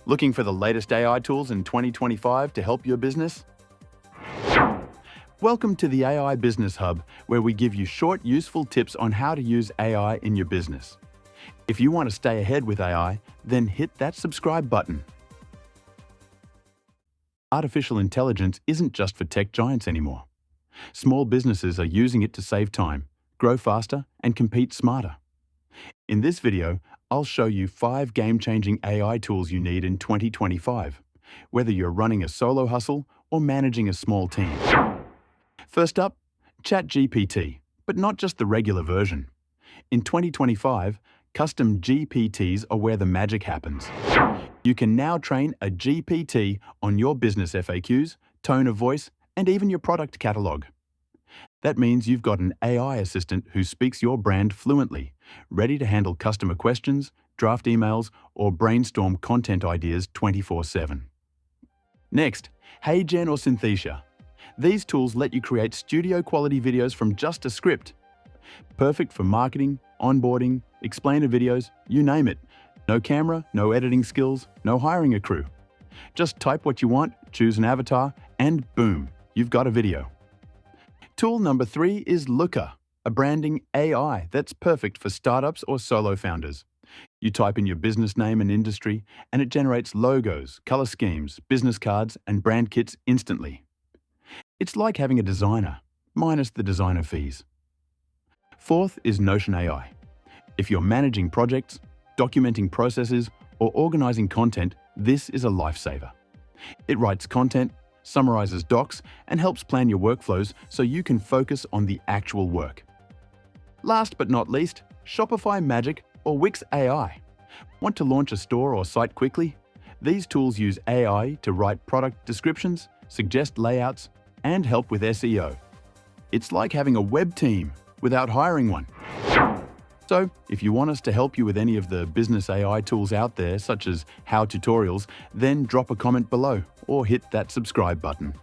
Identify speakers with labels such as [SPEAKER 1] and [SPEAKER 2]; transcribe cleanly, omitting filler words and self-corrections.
[SPEAKER 1] Looking for the latest AI tools in 2025 to help your business? Welcome to the AI Business Hub, where we give you short, useful tips on how to use AI in your business. If you want to stay ahead with AI, then hit that subscribe button. Artificial intelligence isn't just for tech giants anymore. Small businesses are using it to save time, grow faster, and compete smarter. In this video, I'll show you 5 game-changing AI tools you need in 2025, whether you're running a solo hustle or managing a small team. First up, ChatGPT, but not just the regular version. In 2025, Custom GPTs are where the magic happens. You can now train a GPT on your business FAQs, tone of voice, and even your product catalog. That means you've got an AI assistant who speaks your brand fluently, ready to handle customer questions, draft emails, or brainstorm content ideas 24/7. Next, HeyGen or Synthesia. These tools let you create studio-quality videos from just a script. Perfect for marketing, onboarding, explainer videos, you name it. No camera, no editing skills, no hiring a crew. Just type what you want, choose an avatar, and boom, you've got a video. Tool number 3 is Looka, a branding AI that's perfect for startups or solo founders. You type in your business name and industry, and it generates logos, color schemes, business cards, and brand kits instantly. It's like having a designer, minus the designer fees. Fourth is Notion AI. If you're managing projects, documenting processes, or organizing content, this is a lifesaver. It writes content, summarizes docs, and helps plan your workflows so you can focus on the actual work. Last but not least, Shopify Magic or Wix AI. Want to launch a store or site quickly? These tools use AI to write product descriptions, suggest layouts, and help with SEO. It's like having a web team without hiring one. So, if you want us to help you with any of the business AI tools out there, such as how tutorials, then drop a comment below or hit that subscribe button.